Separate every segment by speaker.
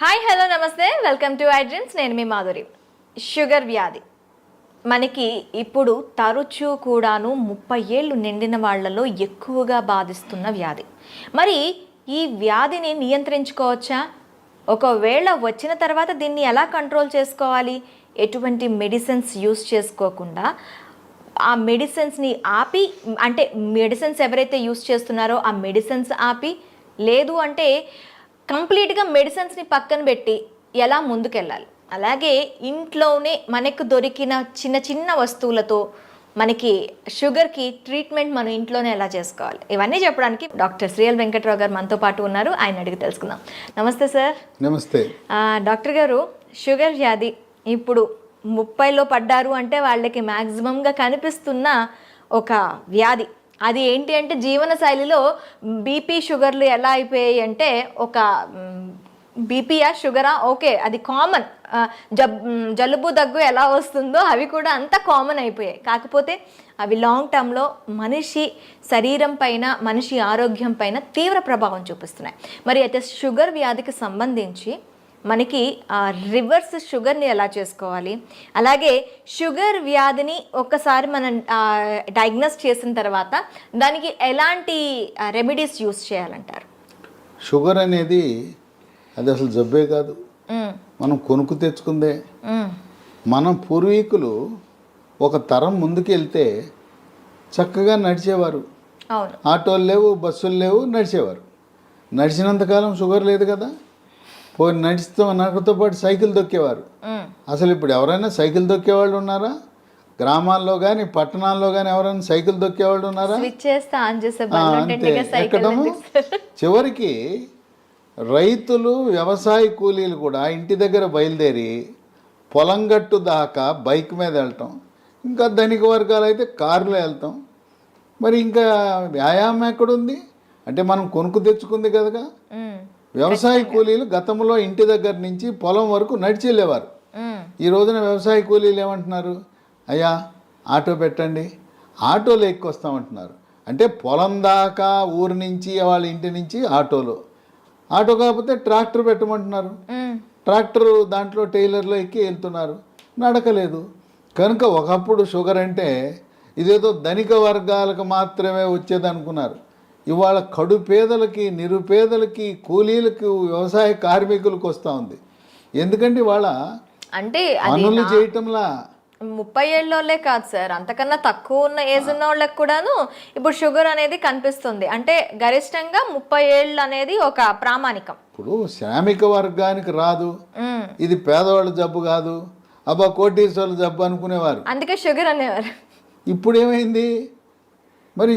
Speaker 1: Hi hello నమస్తే welcome to iDreams. నేను మీ Madhuri. Sugar వ్యాధి మనకి ఇప్పుడు తరచూ కూడాను 30 ఏళ్ళు నిండిన వాళ్ళలో ఎక్కువగా బాధిస్తున్న వ్యాధి. మరి ఈ వ్యాధిని నియంత్రించుకోవచ్చా? ఒకవేళ వచ్చిన తర్వాత దీన్ని ఎలా కంట్రోల్ చేసుకోవాలి? ఎటువంటి మెడిసిన్స్ యూస్ చేసుకోకుండా ఆ మెడిసిన్స్ని ఆపి, అంటే మెడిసిన్స్ ఎవరైతే యూస్ చేస్తున్నారో ఆ మెడిసిన్స్ ఆపి, లేదు అంటే కంప్లీట్గా మెడిసిన్స్ని పక్కన పెట్టి ఎలా ముందుకెళ్ళాలి? అలాగే ఇంట్లోనే మనకు దొరికిన చిన్న చిన్న వస్తువులతో మనకి షుగర్కి ట్రీట్మెంట్ మనం ఇంట్లోనే ఎలా చేసుకోవాలి? ఇవన్నీ చెప్పడానికి డాక్టర్ శ్రీఎల్ వెంకట్రావు గారు మనతో పాటు ఉన్నారు. ఆయన అడిగి తెలుసుకుందాం. నమస్తే సార్.
Speaker 2: నమస్తే
Speaker 1: డాక్టర్ గారు, షుగర్ వ్యాధి ఇప్పుడు 30లో పడ్డారు అంటే వాళ్ళకి మ్యాక్సిమంగా కనిపిస్తున్న ఒక వ్యాధి. అది ఏంటి అంటే జీవన శైలిలో బీపీ షుగర్లు ఎలా అయిపోయాయి అంటే, ఒక బీపీయా షుగరా ఓకే అది కామన్, జలుబు దగ్గు ఎలా వస్తుందో అవి కూడా అంత కామన్ అయిపోయాయి. కాకపోతే అవి లాంగ్ టర్మ్లో మనిషి శరీరం పైన, మనిషి ఆరోగ్యం పైన తీవ్ర ప్రభావం చూపిస్తున్నాయి. మరి అయితే షుగర్ వ్యాధికి సంబంధించి మనకి రివర్స్ షుగర్ని ఎలా చేసుకోవాలి, అలాగే షుగర్ వ్యాధిని ఒక్కసారి మనం డయాగ్నోస్ చేసిన తర్వాత దానికి ఎలాంటి రెమెడీస్ యూస్ చేయాలంటారు?
Speaker 2: షుగర్ అనేది అది అసలు జబ్బే కాదు, మనం కొనుక్కు తెచ్చుకుందే. మన పూర్వీకులు ఒక తరం ముందుకు వెళ్తే చక్కగా నడిచేవారు. ఆటోలు లేవు, బస్సులు లేవు, నడిచేవారు. నడిచినంతకాలం షుగర్ లేదు కదా. పోయి నడిస్తూ నడకతో పాటు సైకిల్ దొక్కేవారు. అసలు ఇప్పుడు ఎవరైనా సైకిల్ దొక్కేవాళ్ళు ఉన్నారా? గ్రామాల్లో కానీ పట్టణాల్లో కానీ ఎవరైనా సైకిల్ దొక్కేవాళ్ళు ఉన్నారా? అంతే ఎక్కడము. చివరికి రైతులు, వ్యవసాయ కూలీలు కూడా ఇంటి దగ్గర బయలుదేరి పొలం గట్టు దాకా బైక్ మీద వెళ్ళటం, ఇంకా ధనిక వర్గాలు అయితే కారులో వెళ్తాం. మరి ఇంకా వ్యాయామం ఎక్కడుంది? అంటే మనం కొనుక్కు తెచ్చుకుంది కదా. వ్యవసాయ కూలీలు గతంలో ఇంటి దగ్గర నుంచి పొలం వరకు నడిచి వెళ్ళేవారు. ఈ రోజున వ్యవసాయ కూలీలు ఏమంటున్నారు? అయ్యా ఆటో పెట్టండి, ఆటోలో ఎక్కొస్తామంటున్నారు. అంటే పొలం దాకా ఊరి నుంచి వాళ్ళ ఇంటి నుంచి ఆటోలో, ఆటో కాకపోతే ట్రాక్టర్ పెట్టమంటున్నారు. ట్రాక్టర్ దాంట్లో టైలర్లో ఎక్కి వెళ్తున్నారు, నడకలేదు. కనుక ఒకప్పుడు షుగర్ అంటే ఇదేదో ధనిక వర్గాలకు మాత్రమే వచ్చేది అనుకున్నారు. ఇవాళ కడు పేదలకి, నిరుపేదలకి, కూలీలకు, వ్యవసాయ కార్మికులకు వస్తూ ఉంది. ఎందుకంటే ఇవాళ
Speaker 1: అంటే
Speaker 2: పనులు చేయటంలా
Speaker 1: 30 ఏళ్ళోళ్ళే కాదు సార్, అంతకన్నా తక్కువ ఉన్న ఏజ్ ఉన్న వాళ్ళకి కూడాను ఇప్పుడు షుగర్ అనేది కనిపిస్తుంది. అంటే గరిష్టంగా 30 ఏళ్ళు అనేది ఒక ప్రామాణికం.
Speaker 2: ఇప్పుడు శ్రామిక వర్గానికి రాదు, ఇది పేదవాళ్ళ జబ్బు కాదు, అబ్బా కోటీశ్వర్ల జబ్బు అనుకునేవారు,
Speaker 1: అందుకే షుగర్ అనేవారు.
Speaker 2: ఇప్పుడు ఏమైంది? మరి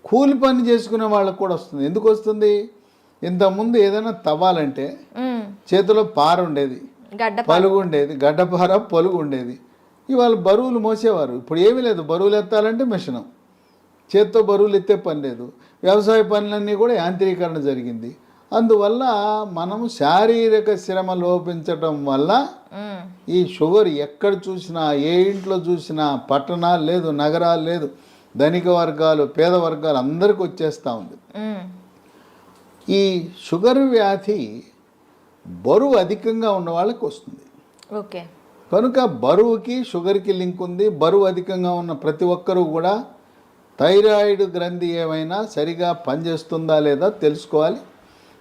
Speaker 2: కూలి పని చేసుకునే వాళ్ళకు కూడా వస్తుంది. ఎందుకు వస్తుంది? ఇంతకుముందు ఏదైనా తవ్వాలంటే చేతిలో పార ఉండేది, పలుగు ఉండేది, గడ్డపార పలుగు ఉండేది. ఇవాళ బరువులు మోసేవారు. ఇప్పుడు ఏమీ లేదు, బరువులు ఎత్తాలంటే మిషనం, చేత్తో బరువులు ఎత్తే పని లేదు. వ్యవసాయ పనులన్నీ కూడా యాంత్రీకరణ జరిగింది. అందువల్ల మనము శారీరక శ్రమ లోపించటం వల్ల ఈ షుగర్ ఎక్కడ చూసినా, ఏ ఇంట్లో చూసినా, పట్టణాలు లేదు, నగరాలు లేదు, ధనిక వర్గాలు, పేద వర్గాలు అందరికి వచ్చేస్తూ ఉంది. ఈ షుగర్ వ్యాధి బరువు అధికంగా ఉన్న వాళ్ళకి వస్తుంది.
Speaker 1: ఓకే.
Speaker 2: కనుక బరువుకి షుగర్కి లింక్ ఉంది. బరువు అధికంగా ఉన్న ప్రతి ఒక్కరూ కూడా థైరాయిడ్ గ్రంథి ఏమైనా సరిగా పనిచేస్తుందా లేదా తెలుసుకోవాలి.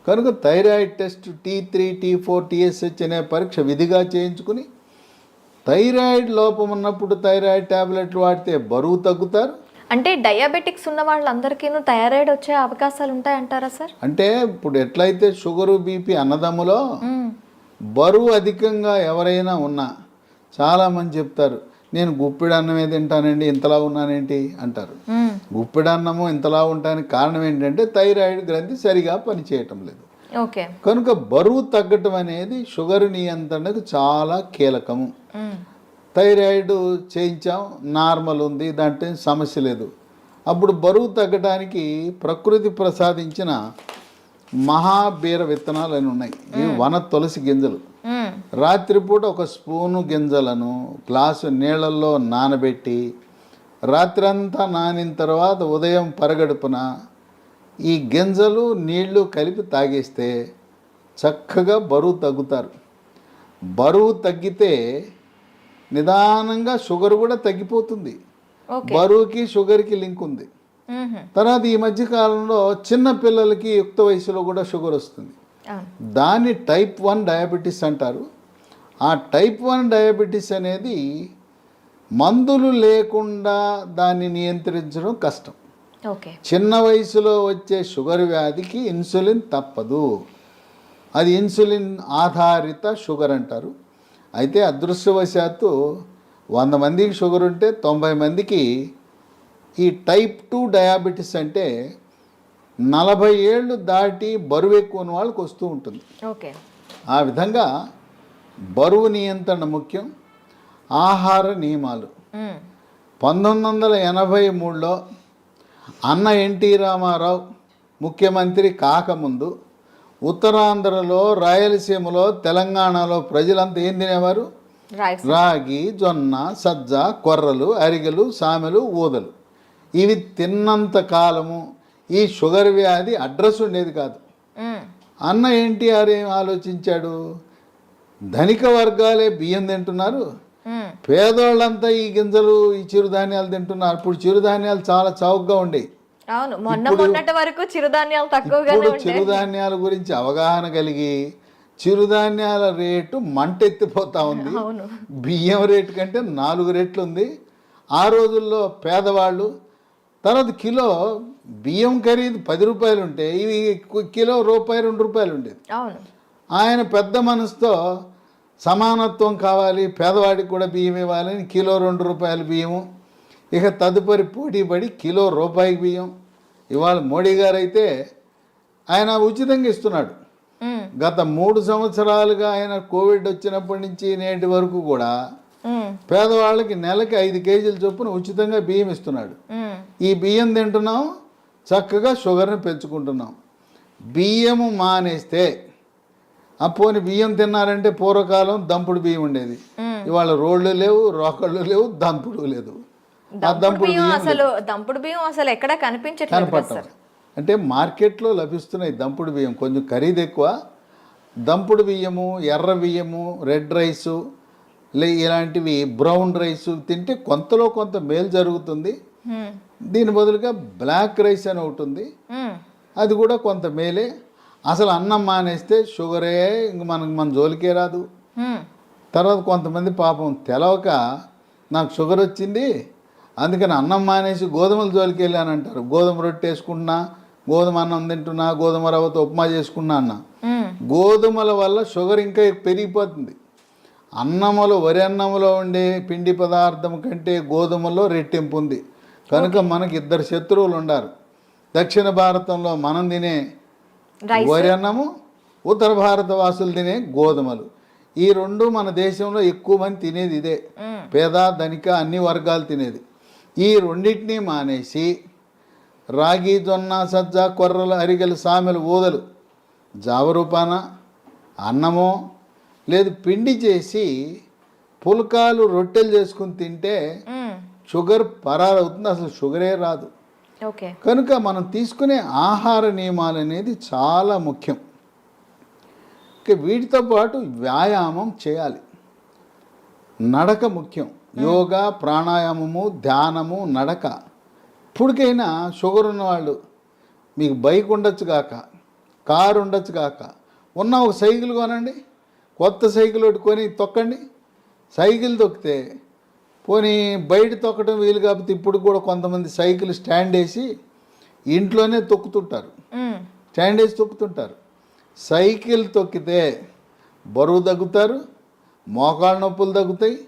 Speaker 2: కనుక thyroid test T3, T4, TSH అనే పరీక్ష విధిగా చేయించుకుని, థైరాయిడ్ లోపం ఉన్నప్పుడు థైరాయిడ్ ట్యాబ్లెట్లు వాడితే బరువు తగ్గుతారు.
Speaker 1: అంటే డయాబెటిక్స్ ఉన్న వాళ్ళందరికీ థైరాయిడ్ వచ్చే అవకాశాలు ఉంటాయంటారా సార్?
Speaker 2: అంటే ఇప్పుడు ఎట్లయితే షుగరు, బీపీ అన్నదమ్ములో బరువు అధికంగా ఎవరైనా ఉన్నా చాలామంది చెప్తారు, నేను గుప్పిడి అన్నమే తింటానండి, ఇంతలా ఉన్నానేంటి అంటారు. గుప్పిడి అన్నము ఇంతలా ఉంటానికి కారణం ఏంటంటే థైరాయిడ్ గ్రంథి సరిగా పనిచేయటం లేదు.
Speaker 1: ఓకే.
Speaker 2: కనుక బరువు తగ్గటం అనేది షుగర్ నియంత్రణకు చాలా కీలకము. థైరాయిడ్ చేయించాం, నార్మల్ ఉంది, దాంట్లో సమస్య లేదు. అప్పుడు బరువు తగ్గడానికి ప్రకృతి ప్రసాదించిన మహాబీర విత్తనాలు అని ఉన్నాయి. ఇవి వన తులసి గింజలు. రాత్రిపూట ఒక స్పూను గింజలను గ్లాసు నీళ్ళల్లో నానబెట్టి, రాత్రంతా నానిన తర్వాత ఉదయం పరగడుపున ఈ గింజలు నీళ్లు కలిపి తాగేస్తే చక్కగా బరువు తగ్గుతారు. బరువు తగ్గితే నిదానంగా షుగర్ కూడా తగ్గిపోతుంది.
Speaker 1: ఓకే.
Speaker 2: బరువుకి షుగర్కి లింక్ ఉంది. తర్వాత ఈ మధ్య కాలంలో చిన్న పిల్లలకి యుక్త వయసులో కూడా షుగర్ వస్తుంది. దాన్ని టైప్ 1 డయాబెటీస్ అంటారు. ఆ టైప్ 1 డయాబెటీస్ అనేది మందులు లేకుండా దాన్ని నియంత్రించడం కష్టం.
Speaker 1: ఓకే.
Speaker 2: చిన్న వయసులో వచ్చే షుగర్ వ్యాధికి ఇన్సులిన్ తప్పదు. అది ఇన్సులిన్ ఆధారిత షుగర్ అంటారు. అయితే అదృష్టవశాత్తు 100 మందికి షుగర్ ఉంటే 90 మందికి ఈ టైప్ 2 డయాబెటీస్ అంటే 40 ఏళ్ళు దాటి బరువు ఎక్కువ ఉన్న వాళ్ళకి వస్తూ ఉంటుంది.
Speaker 1: ఓకే.
Speaker 2: ఆ విధంగా బరువు నియంత్రణ ముఖ్యం. ఆహార నియమాలు 1983లో అన్న ఎన్టీ రామారావు ముఖ్యమంత్రి కాకముందు ఉత్తరాంధ్రలో, రాయలసీమలో, తెలంగాణలో ప్రజలంతా ఏం తినేవారు? రాగి, జొన్న, సజ్జ, కొర్రలు, అరిగెలు, సామెలు, ఊదలు. ఇవి తిన్నంత కాలము ఈ షుగర్ వ్యాధి అడ్రస్ ఉండేది కాదు. అన్న ఎన్టీఆర్ ఏం ఆలోచించాడు? ధనిక వర్గాలే బియ్యం తింటున్నారు, పేదోళ్ళంతా ఈ గింజలు, ఈ చిరుధాన్యాలు తింటున్నారు. ఇప్పుడు చిరుధాన్యాలు చాలా చౌకగా ఉండేవి.
Speaker 1: అవును, మొన్నటి వరకు చిరుధాన్యాలు తక్కువగానే ఉండేవి.
Speaker 2: చిరుధాన్యాల గురించి అవగాహన కలిగి చిరుధాన్యాల రేటు మంటెత్తిపోతా ఉంది. బియ్యం రేటు కంటే 4 రెట్లు ఉంది. ఆ రోజుల్లో పేదవాళ్ళు తర్వాత కిలో బియ్యం ఖరీదు 10 రూపాయలు ఉంటే ఇవి కిలో రూపాయి 2 రూపాయలు ఉండేది. ఆయన పెద్ద మనసుతో సమానత్వం కావాలి, పేదవాడికి కూడా బియ్యం ఇవ్వాలని కిలో 2 రూపాయల బియ్యము. ఇక తదుపరి పోటీ పడి కిలో రూపాయికి బియ్యం. ఇవాళ మోడీ గారు అయితే ఆయన ఉచితంగా ఇస్తున్నాడు. గత 3 సంవత్సరాలుగా ఆయన కోవిడ్ వచ్చినప్పటి నుంచి నేటి వరకు కూడా పేదవాళ్ళకి నెలకి 5 కేజీల చొప్పున ఉచితంగా బియ్యం ఇస్తున్నాడు. ఈ బియ్యం తింటున్నాం, చక్కగా షుగర్ని పెంచుకుంటున్నాం. బియ్యము మానేస్తే పోని బియ్యం తిన్నారంటే పూర్వకాలం దంపుడు బియ్యం ఉండేది. ఇవాళ రోళ్ళు లేవు, రోకళ్ళు లేవు, దంపుడు లేదు.
Speaker 1: దంపుడు బియ్యం అసలు ఎక్కడ కనపడటం
Speaker 2: అంటే మార్కెట్లో లభిస్తున్నాయి దంపుడు బియ్యం, కొంచెం ఖరీదు ఎక్కువ. దంపుడు బియ్యము, ఎర్ర బియ్యము, రెడ్ రైసు, ఇలాంటివి బ్రౌన్ రైసు తింటే కొంతలో కొంత మేలు జరుగుతుంది. దీని బదులుగా బ్లాక్ రైస్ అని ఒకటి ఉంది, అది కూడా కొంత మేలే. అసలు అన్నం మానేస్తే షుగరే ఇంక మన జోలికే రాదు. తర్వాత కొంతమంది పాపం తెలవక నాకు షుగర్ వచ్చింది అందుకని అన్నం మానేసి గోధుమల జోలికి వెళ్ళాను అంటారు. గోధుమ రొట్టె వేసుకుంటున్నా, గోధుమ అన్నం తింటున్నా, గోధుమ రవ్వతో ఉప్మా చేసుకున్నా అన్న. గోధుమల వల్ల షుగర్ ఇంకా పెరిగిపోతుంది. అన్నములో, వరి అన్నములో ఉండే పిండి పదార్థం కంటే గోధుమలో రెట్టింపు ఉంది. కనుక మనకి 2 శత్రువులు ఉండారు. దక్షిణ భారతంలో మనం తినే వరి అన్నము, ఉత్తర భారత వాసులు తినే గోధుమలు. ఈ 2 మన దేశంలో ఎక్కువ మంది తినేది ఇదే. పేద, ధనిక అన్ని వర్గాలు తినేది. ఈ రెండింటినీ మానేసి రాగి, జొన్న, సజ్జ, కొర్రలు, అరిగెలు, సామెలు, ఊదలు జావరూపాన అన్నమో లేదు పిండి చేసి పుల్కాలు, రొట్టెలు చేసుకుని తింటే షుగర్ పరారవుతుంది, అసలు షుగరే రాదు. కనుక మనం తీసుకునే ఆహార నియమాలు అనేది చాలా ముఖ్యం. వీటితో పాటు వ్యాయామం చేయాలి. నడక ముఖ్యం. యోగా, ప్రాణాయామము, ధ్యానము, నడక. ఇప్పటికైనా షుగర్ ఉన్నవాళ్ళు మీకు బైక్ ఉండొచ్చు కాక, కారు ఉండొచ్చు కాక, ఉన్న ఒక సైకిల్ కొనండి, కొత్త సైకిల్ కొని తొక్కండి. సైకిల్ తొక్కితే పోనీ బయట తొక్కడం వీలు కాకపోతే ఇప్పుడు కూడా కొంతమంది సైకిల్ స్టాండ్ వేసి ఇంట్లోనే తొక్కుతుంటారు, స్టాండ్ వేసి తొక్కుతుంటారు. సైకిల్ తొక్కితే బరువు తగ్గుతారు, మోకాళ్ళ నొప్పులు తగ్గుతాయి,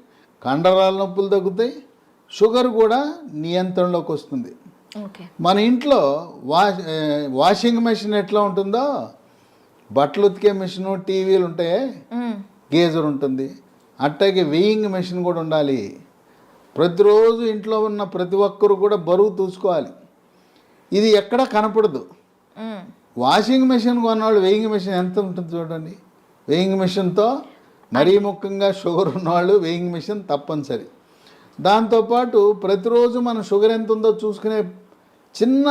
Speaker 2: కండరాల నొప్పులు తగ్గుతాయి, షుగర్ కూడా నియంత్రణలోకి వస్తుంది. మన ఇంట్లో వాషింగ్ మెషిన్ ఎట్లా ఉంటుందో, బట్టలు ఉతికే మిషన్, టీవీలు ఉంటాయి, గేజర్ ఉంటుంది, అట్టాగే వెయింగ్ మెషిన్ కూడా ఉండాలి. ప్రతిరోజు ఇంట్లో ఉన్న ప్రతి ఒక్కరు కూడా బరువు చూసుకోవాలి. ఇది ఎక్కడా కనపడదు. వాషింగ్ మెషిన్ కొన్నవాళ్ళు వెయింగ్ మెషిన్ ఎంత ఉంటుంది చూడండి. వెయింగ్ మెషిన్తో మరీ ముఖ్యంగా షుగర్ ఉన్నవాళ్ళు వెయింగ్ మెషిన్ తప్పనిసరి. దాంతోపాటు ప్రతిరోజు మన షుగర్ ఎంత ఉందో చూసుకునే చిన్న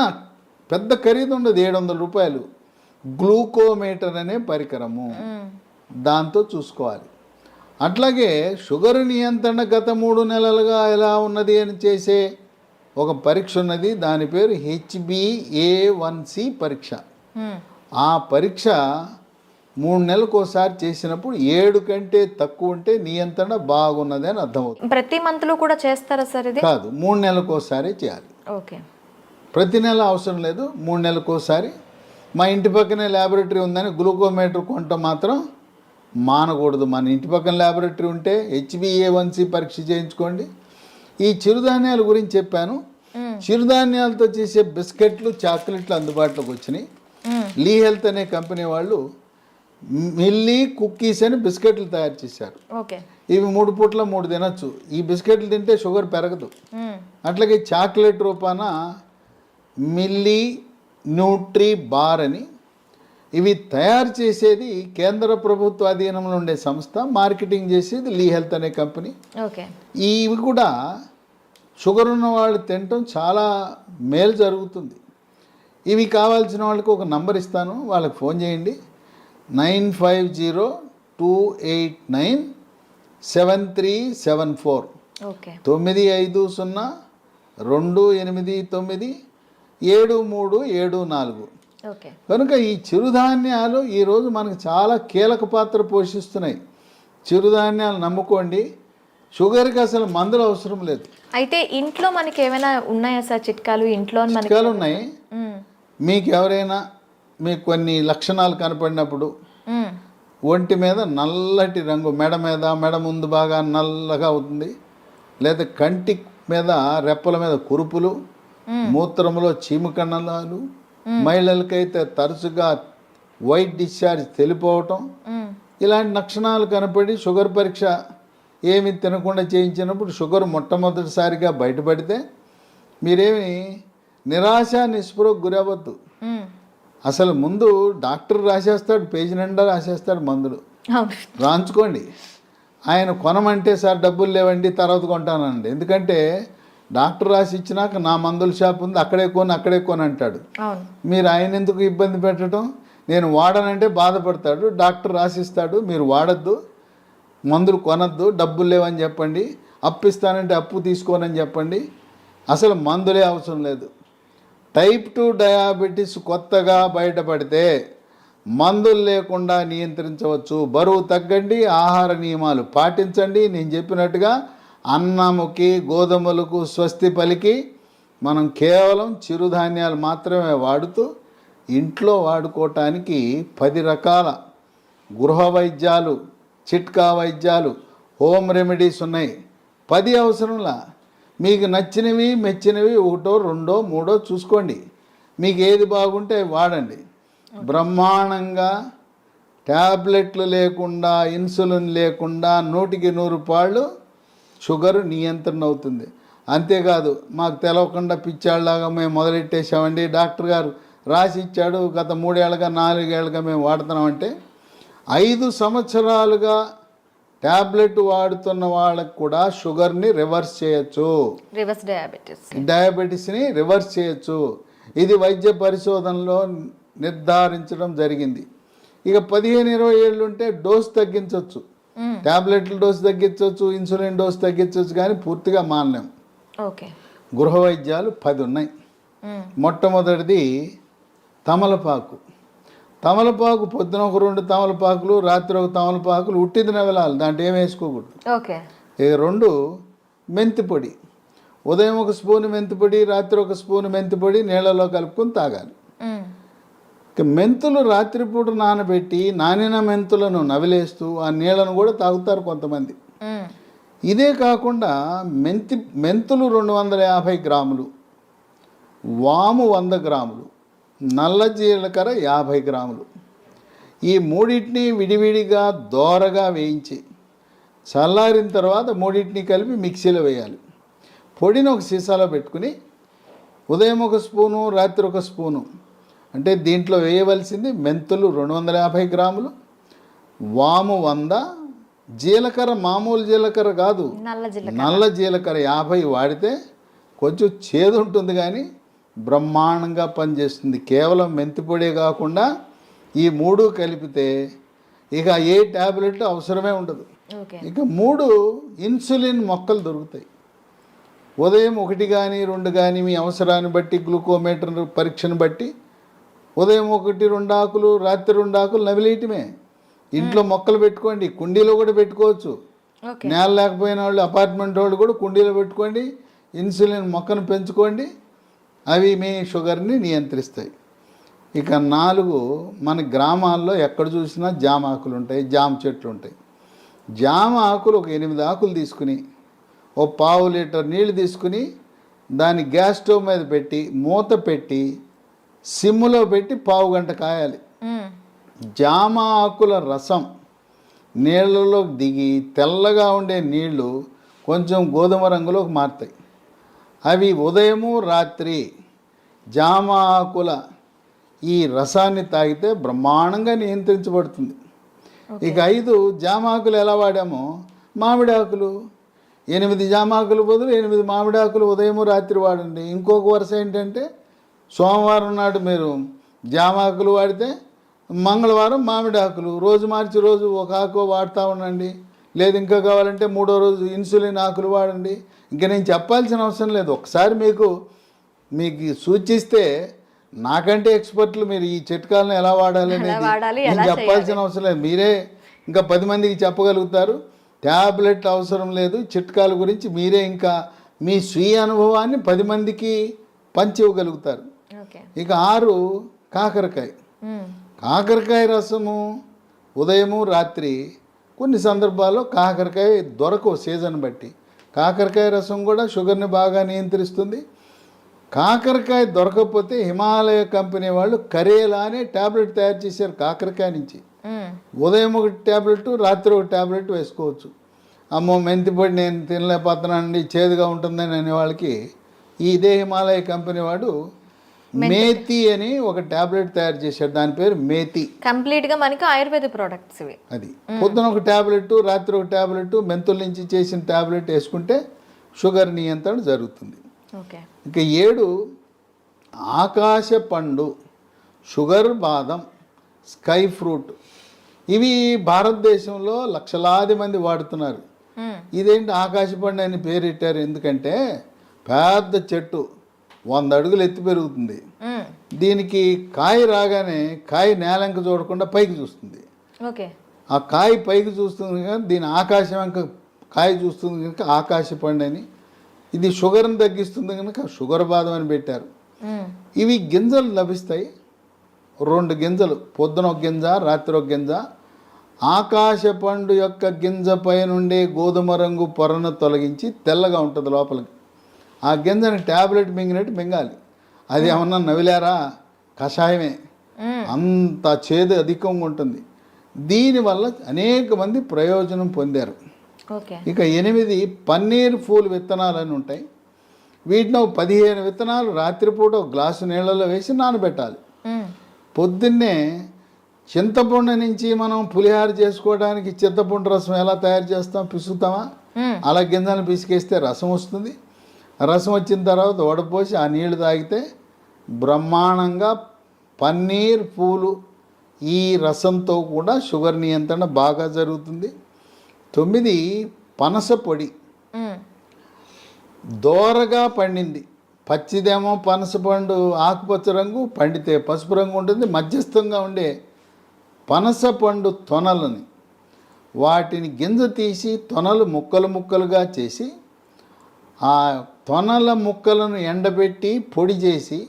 Speaker 2: పెద్ద ఖరీదు ఉండదు, 700 రూపాయలు. గ్లూకోమీటర్ అనే పరికరము, దాంతో చూసుకోవాలి. అట్లాగే షుగర్ నియంత్రణ గత 3 నెలలుగా ఎలా ఉన్నది అని చేసే ఒక పరీక్ష ఉన్నది. దాని పేరు HbA1c పరీక్ష. ఆ పరీక్ష 3 నెలలకు ఒకసారి చేసినప్పుడు 7 కంటే తక్కువ ఉంటే నియంత్రణ బాగున్నది అని అర్థమవుతుంది.
Speaker 1: ప్రతి మంత్లో కూడా చేస్తారా సార్ ఇది?
Speaker 2: కాదు, 3 నెలలకు ఒకసారి చేయాలి.
Speaker 1: ఓకే.
Speaker 2: ప్రతి నెల అవసరం లేదు, 3 నెలలకు ఒకసారి. మా ఇంటి పక్కనే ల్యాబొరేటరీ ఉందని గ్లూకోమీటర్ కొనటం మాత్రం మానకూడదు. మన ఇంటి పక్కన ల్యాబొరేటరీ ఉంటే HbA1c పరీక్ష చేయించుకోండి. ఈ చిరుధాన్యాల గురించి చెప్పాను. చిరుధాన్యాలతో చేసే బిస్కెట్లు, చాక్లెట్లు అందుబాటులోకి వచ్చినాయి. లీ హెల్త్ అనే కంపెనీ వాళ్ళు మిల్లీ కుక్కీస్ అని బిస్కెట్లు తయారు చేశారు.
Speaker 1: ఓకే.
Speaker 2: ఇవి 3 పూట్ల 3 తినచ్చు. ఈ బిస్కెట్లు తింటే షుగర్ పెరగదు. అట్లాగే చాక్లెట్ రూపాన మిల్లీ న్యూట్రీ బార్ అని, ఇవి తయారు చేసేది కేంద్ర ప్రభుత్వ అధీనంలో ఉండే సంస్థ, మార్కెటింగ్ చేసేది లీ హెల్త్ అనే కంపెనీ.
Speaker 1: ఓకే.
Speaker 2: ఇవి కూడా షుగర్ ఉన్న వాళ్ళు తినటం చాలా మేలు జరుగుతుంది. ఇవి కావాల్సిన వాళ్ళకి ఒక నంబర్ ఇస్తాను, వాళ్ళకి ఫోన్ చేయండి. 9502897374.
Speaker 1: ఓకే.
Speaker 2: 9502897374.
Speaker 1: ఓకే.
Speaker 2: కనుక ఈ చిరుధాన్యాలు ఈరోజు మనకు చాలా కీలక పాత్ర పోషిస్తున్నాయి. చిరుధాన్యాలు నమ్ముకోండి. షుగర్కి అసలు మందులు అవసరం లేదు.
Speaker 1: అయితే ఇంట్లో మనకి ఏమైనా ఉన్నాయా సార్ చిట్కాలు? ఇంట్లో
Speaker 2: చిట్కాలు ఉన్నాయి. మీకు ఎవరైనా మీకు కొన్ని లక్షణాలు కనపడినప్పుడు ఒంటి మీద నల్లటి రంగు, మెడ ముందు బాగా నల్లగా అవుతుంది, లేదా కంటి మీద రెప్పల మీద కురుపులు, మూత్రంలో చీమకణాలు, మహిళలకైతే తరచుగా వైట్ డిశ్చార్జ్ తెలిపోవటం, ఇలాంటి లక్షణాలు కనపడి షుగర్ పరీక్ష ఏమి తినకుండా చేయించినప్పుడు షుగర్ మొట్టమొదటిసారిగా బయటపడితే మీరేమి నిరాశ నిస్పృహకు గురవద్దు. అసలు ముందు డాక్టర్ రాసేస్తాడు, పేజీ నిండా రాసేస్తాడు మందులు, రాంచుకోండి. ఆయన కొనమంటే సార్ డబ్బులు లేవండి తర్వాత కొంటానండి. ఎందుకంటే డాక్టర్ రాసి ఇచ్చినాక నా మందుల షాప్ ఉంది అక్కడే కొని అంటాడు. మీరు ఆయన ఎందుకు ఇబ్బంది పెట్టడం? నేను వాడనంటే బాధపడతాడు. డాక్టర్ రాసిస్తాడు, మీరు వాడద్దు, మందులు కొనద్దు, డబ్బులు లేవని చెప్పండి, అప్పు ఇస్తానంటే అప్పు తీసుకోనని చెప్పండి. అసలు మందులే అవసరం లేదు. టైప్ 2 డయాబెటీస్ కొత్తగా బయటపడితే మందులు లేకుండా నియంత్రించవచ్చు. బరువు తగ్గండి, ఆహార నియమాలు పాటించండి. నేను చెప్పినట్టుగా అన్నముకి గోధుమలకు స్వస్తి పలికి మనం కేవలం చిరుధాన్యాలు మాత్రమే వాడుతూ ఇంట్లో వాడుకోవటానికి 10 రకాల గృహ వైద్యాలు, చిట్కా వైద్యాలు, హోమ్ రెమెడీస్ ఉన్నాయి. 10 అవసరంలా. మీకు నచ్చినవి మెచ్చినవి 1, 2, 3 చూసుకోండి. మీకు ఏది బాగుంటే వాడండి. బ్రహ్మాండంగా ట్యాబ్లెట్లు లేకుండా, ఇన్సులిన్ లేకుండా 100కి 100 పాళ్ళు షుగర్ నియంత్రణ అవుతుంది. అంతేకాదు మాకు తెలవకుండా పిచ్చాళ్ళలాగా మేము మొదలెట్టేసామండి, డాక్టర్ గారు రాసి ఇచ్చాడు, గత 3 ఏళ్ళగా 4 ఏళ్ళగా మేము వాడుతున్నామంటే 5 సంవత్సరాలుగా ట్యాబ్లెట్ వాడుతున్న వాళ్ళకు కూడా షుగర్ని రివర్స్ చేయొచ్చు.
Speaker 1: రివర్స్
Speaker 2: డయాబెటీస్ని రివర్స్ చేయొచ్చు. ఇది వైద్య పరిశోధనలో నిర్ధారించడం జరిగింది. ఇక 15-20 ఏళ్ళు ఉంటే డోస్ తగ్గించవచ్చు, ట్యాబ్లెట్ల డోస్ తగ్గించవచ్చు, ఇన్సులిన్ డోస్ తగ్గించవచ్చు, కానీ పూర్తిగా మానలేం. గృహ వైద్యాలు 10 ఉన్నాయి. మొట్టమొదటిది తమలపాకు. పొద్దున ఒక 2 తమలపాకులు, రాత్రి ఒక తమలపాకులు ఉట్టిది నవలాలి, దాంట్లో ఏం వేసుకోకూడదు. ఇక 2 మెంతిపొడి. ఉదయం 1 స్పూన్ మెంతిపొడి, రాత్రి 1 స్పూన్ మెంతిపొడి నీళ్ళలో కలుపుకొని తాగాలి. ఇక మెంతులు రాత్రిపూట నానబెట్టి నానిన మెంతులను నవిలేస్తూ ఆ నీళ్ళను కూడా తాగుతారు కొంతమంది. ఇదే కాకుండా మెంతులు 250 గ్రాములు, వాము 100 గ్రాములు, నల్ల జీలకర్ర 50 గ్రాములు. ఈ 3టిని విడివిడిగా దోరగా వేయించి చల్లారిన తర్వాత 3టిని కలిపి మిక్సీలో వేయాలి. పొడిని ఒక సీసాలో పెట్టుకుని ఉదయం 1 స్పూను, రాత్రి 1 స్పూను, అంటే దీంట్లో వేయవలసింది మెంతులు 250 గ్రాములు, వాము 100, జీలకర్ర మామూలు జీలకర్ర కాదు, నల్ల జీలకర్ర 50 వాడితే కొంచెం చేదు ఉంటుంది కానీ బ్రహ్మాండంగా పనిచేస్తుంది. కేవలం మెంతిపొడే కాకుండా ఈ 3 కలిపితే ఇక ఏ ట్యాబ్లెట్ అవసరమే ఉండదు.
Speaker 1: ఓకే.
Speaker 2: ఇక 3 ఇన్సులిన్ మొక్కలు దొరుకుతాయి. ఉదయం 1 కానీ 2 కానీ మీ అవసరాన్ని బట్టి గ్లూకోమీటర్ పరీక్షను బట్టి ఉదయం 1, 2 ఆకులు, రాత్రి 2 ఆకులు నవిలేయటమే. ఇంట్లో మొక్కలు పెట్టుకోండి, కుండీలో కూడా పెట్టుకోవచ్చు.
Speaker 1: ఓకే.
Speaker 2: నేల లేకపోయిన వాళ్ళు, అపార్ట్మెంట్ వాళ్ళు కూడా కుండీలో పెట్టుకోండి, ఇన్సులిన్ మొక్కను పెంచుకోండి. అవి మీ షుగర్ని నియంత్రిస్తాయి. ఇక 4 మన గ్రామాల్లో ఎక్కడ చూసినా జామ ఆకులు ఉంటాయి, జామ చెట్లు ఉంటాయి. జామ ఆకులు ఒక 8 ఆకులు తీసుకుని ఓ 1/2 లీటర్ నీళ్ళు తీసుకుని దాన్ని గ్యాస్ స్టవ్ మీద పెట్టి మూత పెట్టి సిమ్లో పెట్టి 1/2 గంట కాయాలి. జామ ఆకుల రసం నీళ్ళలోకి దిగి తెల్లగా ఉండే నీళ్లు కొంచెం గోధుమ రంగులోకి మారుతాయి. అవి ఉదయము రాత్రి జామ ఆకుల ఈ రసాన్ని తాగితే బ్రహ్మాండంగా నియంత్రించబడుతుంది. ఇక 5 జామ ఆకులు ఎలా వాడామో మామిడి ఆకులు 8 జామ ఆకులు బదులు 8 మామిడి ఆకులు ఉదయము రాత్రి వాడండి. ఇంకొక వరుస ఏంటంటే సోమవారం నాడు మీరు జామ ఆకులు వాడితే మంగళవారం మామిడి ఆకులు, రోజు మార్చి రోజు ఒక ఆకు వాడుతూ ఉండండి. లేదు ఇంకా కావాలంటే 3వ రోజు ఇన్సులిన్ ఆకులు వాడండి. ఇంకా నేను చెప్పాల్సిన అవసరం లేదు. ఒకసారి మీకు సూచిస్తే నాకంటే ఎక్స్పర్ట్లు మీరు ఈ చిట్కాలను ఎలా వాడాలి అనేది నేను చెప్పాల్సిన అవసరం లేదు. మీరే ఇంకా 10 మందికి చెప్పగలుగుతారు. ట్యాబ్లెట్ అవసరం లేదు. చిట్కాల గురించి మీరే ఇంకా మీ స్వీయ అనుభవాన్ని 10 మందికి పంచి ఇవ్వగలుగుతారు. ఇక 6 కాకరకాయ. కాకరకాయ రసము ఉదయము రాత్రి కొన్ని సందర్భాల్లో కాకరకాయ దొరకవు సీజన్ బట్టి. కాకరకాయ రసం కూడా షుగర్ని బాగా నియంత్రిస్తుంది. కాకరకాయ దొరకకపోతే హిమాలయ కంపెనీ వాళ్ళు కరేలా అనే ట్యాబ్లెట్ తయారు చేశారు కాకరకాయ నుంచి. ఉదయం 1 ట్యాబ్లెట్, రాత్రి 1 ట్యాబ్లెట్ వేసుకోవచ్చు. అమ్మో మెంతిపొడి నేను తినలేకపోతున్నానండి, చేదుగా ఉంటుందని అనే వాళ్ళకి ఇదే హిమాలయ కంపెనీ వాడు మేతి అని ఒక ట్యాబ్లెట్ తయారు చేశాడు. దాని పేరు మేతి.
Speaker 1: కంప్లీట్గా మనకి ఆయుర్వేద ప్రోడక్ట్స్ ఇవి.
Speaker 2: అది పొద్దున 1 ట్యాబ్లెట్, రాత్రి 1 ట్యాబ్లెట్ మెంతుల నుంచి చేసిన ట్యాబ్లెట్ వేసుకుంటే షుగర్ నియంత్రణ జరుగుతుంది. ఇక 7 ఆకాశ పండు, షుగర్ బాదం, స్కై ఫ్రూట్. ఇవి భారతదేశంలో లక్షలాది మంది వాడుతున్నారు. ఇదేంటి ఆకాశ పండు అని పేరెట్టారు ఎందుకంటే పెద్ద చెట్టు 100 అడుగులు ఎత్తి పెరుగుతుంది. దీనికి కాయ రాగానే కాయ నేలంక చూడకుండా పైకి చూస్తుంది. ఆ కాయ పైకి చూస్తుంది కనుక దీని ఆకాశం వెంక కాయ చూస్తుంది కనుక ఆకాశ పండు అని. ఇది షుగర్ని తగ్గిస్తుంది కనుక షుగర్ బాదం అని పెట్టారు. ఇవి గింజలు లభిస్తాయి. 2 గింజలు, పొద్దున 1 గింజ, రాత్రి 1 గింజ. ఆకాశ పండు యొక్క గింజ పై నుండే గోధుమ రంగు పొరను తొలగించి తెల్లగా ఉంటుంది లోపలికి. ఆ గింజని ట్యాబ్లెట్ మింగినట్టు మింగాలి. అది ఏమన్నా నవిలారా, కషాయమే. అంత చేదు అధికంగా ఉంటుంది. దీనివల్ల అనేక మంది ప్రయోజనం పొందారు. ఇక 8 పన్నీర్ పూలు విత్తనాలు అని ఉంటాయి. వీటిని 15 విత్తనాలు రాత్రిపూట 1 గ్లాసు నీళ్ళలో వేసి నానబెట్టాలి. పొద్దున్నే చింతపండు నుంచి మనం పులిహార చేసుకోవడానికి చింతపండు రసం ఎలా తయారు చేస్తాం, పిసుకుతామా? అలా గింజలను పిసికేస్తే రసం వస్తుంది. రసం వచ్చిన తర్వాత వడపోసి ఆ నీళ్లు తాగితే బ్రహ్మాండంగా పన్నీర్ పూలు ఈ రసంతో కూడా షుగర్ నియంత్రణ బాగా జరుగుతుంది. 9 పనస పొడి. దోరగా పండింది. పచ్చిదేమో పనస పండు ఆకుపచ్చ రంగు, పండితే పసుపు రంగు ఉంటుంది. మధ్యస్థంగా ఉండే పనస పండు తొనలని వాటిని గింజ తీసి తొనలు ముక్కలు ముక్కలుగా చేసి ఆ తొనల ముక్కలను ఎండబెట్టి పొడి చేసి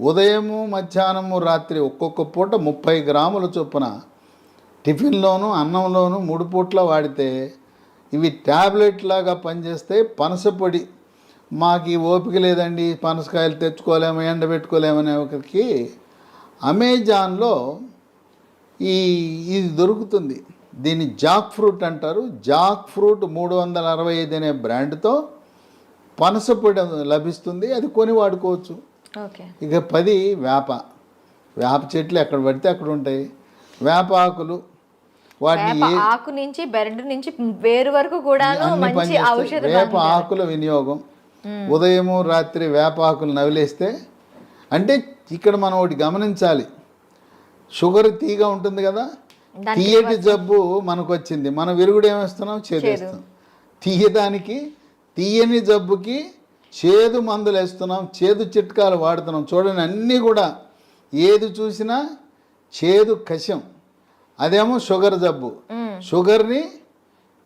Speaker 2: ఉదయము మధ్యాహ్నము రాత్రి ఒక్కొక్క పూట 30 గ్రాముల చొప్పున టిఫిన్లోను అన్నంలోను 3 పూట్ల వాడితే ఇవి ట్యాబ్లెట్ లాగా పనిచేస్తే పనస పొడి. మాకు ఈ ఓపిక లేదండి, పనసకాయలు తెచ్చుకోలేము, ఎండబెట్టుకోలేమనే ఒకరికి అమెజాన్లో ఇది దొరుకుతుంది. దీన్ని జాక్ ఫ్రూట్ అంటారు. జాక్ ఫ్రూట్ 365 అనే బ్రాండ్తో పనస పొడి లభిస్తుంది. అది కొని వాడుకోవచ్చు. ఇక 10 వేప చెట్లు ఎక్కడ పడితే అక్కడ ఉంటాయి. వేప ఆకులు వాటిని
Speaker 1: ఆకు నుంచి బెరడు నుంచి వేరు వరకు కూడా మంచి ఔషధం.
Speaker 2: వేప ఆకుల వినియోగం ఉదయము రాత్రి వేప ఆకులు నవిలేస్తే, అంటే ఇక్కడ మనం ఒకటి గమనించాలి. షుగర్ తీగా ఉంటుంది కదా, తీయటి జబ్బు మనకు వచ్చింది, మనం విరుగుడు ఏమేస్తున్నాం, చేదేస్తాం. తీయదానికి, తీయని జబ్బుకి చేదు మందులు వేస్తున్నాం, చేదు చిట్కాలు వాడుతున్నాం. చూడండి, అన్నీ కూడా ఏది చూసినా చేదు కషం. అదేమో షుగర్ జబ్బు, షుగర్ని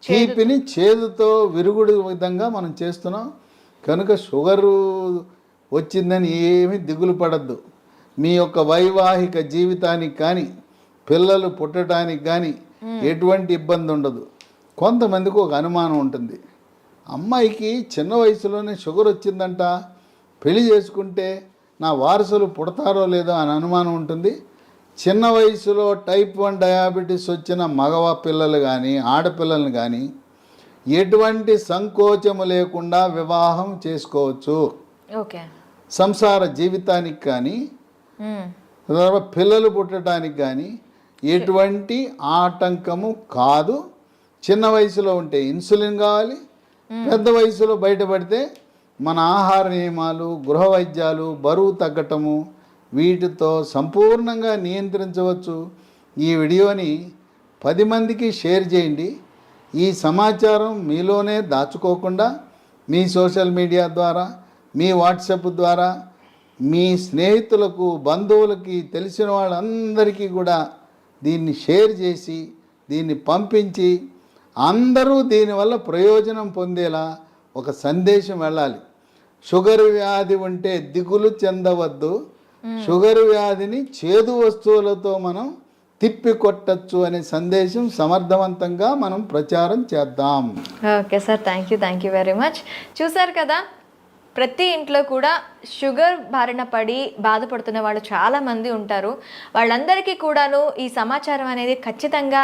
Speaker 2: తీపిని చేదుతో విరుగుడు విధంగా మనం చేస్తున్నాం. కనుక షుగరు వచ్చిందని ఏమీ దిగులు పడద్దు. మీ యొక్క వైవాహిక జీవితానికి కానీ పిల్లలు పుట్టడానికి కానీ ఎటువంటి ఇబ్బంది ఉండదు. కొంతమందికి ఒక అనుమానం ఉంటుంది, అమ్మాయికి చిన్న వయసులోనే షుగర్ వచ్చిందంట, పెళ్లి చేసుకుంటే నా వారసులు పుడతారో లేదో అని అనుమానం ఉంటుంది. చిన్న వయసులో టైప్ 1 డయాబెటీస్ వచ్చిన మగవా పిల్లలు కానీ ఆడపిల్లలను కానీ ఎటువంటి సంకోచము లేకుండా వివాహం చేసుకోవచ్చు.
Speaker 1: ఓకే.
Speaker 2: సంసార జీవితానికి కానీ పిల్లలు పుట్టడానికి కానీ ఎటువంటి ఆటంకము కాదు. చిన్న వయసులో ఉంటే ఇన్సులిన్ కావాలి, పెద్ద వయసులో బయటపడితే మన ఆహార నియమాలు, గృహ వైద్యాలు, బరువు తగ్గటము, వీటితో సంపూర్ణంగా నియంత్రించవచ్చు. ఈ వీడియోని 10 మందికి షేర్ చేయండి. ఈ సమాచారం మీలోనే దాచుకోకుండా మీ సోషల్ మీడియా ద్వారా, మీ వాట్సాప్ ద్వారా, మీ స్నేహితులకు, బంధువులకి, తెలిసిన వాళ్ళందరికీ కూడా దీన్ని షేర్ చేసి దీన్ని పంపించి అందరూ దీనివల్ల ప్రయోజనం పొందేలా ఒక సందేశం వెళ్ళాలి. షుగర్ వ్యాధి ఉంటే దిగులు చెందవద్దు, షుగర్ వ్యాధిని చేదు వస్తువులతో మనం తిప్పి కొట్టచ్చు అనే సందేశం సమర్థవంతంగా మనం ప్రచారం చేద్దాం.
Speaker 1: Okay sir, thank you very much. చూసారు కదా, ప్రతి ఇంట్లో కూడా షుగర్ బారిన పడి బాధపడుతున్న వాళ్ళు చాలామంది ఉంటారు. వాళ్ళందరికీ కూడాను ఈ సమాచారం అనేది ఖచ్చితంగా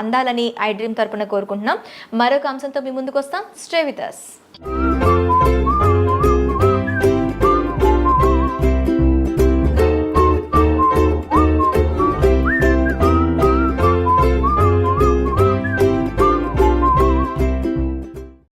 Speaker 1: అందాలని ఐ డ్రీమ్ తరపున కోరుకుంటున్నాం. మరొక అంశంతో మీ ముందుకు వస్తాం. Stay with us.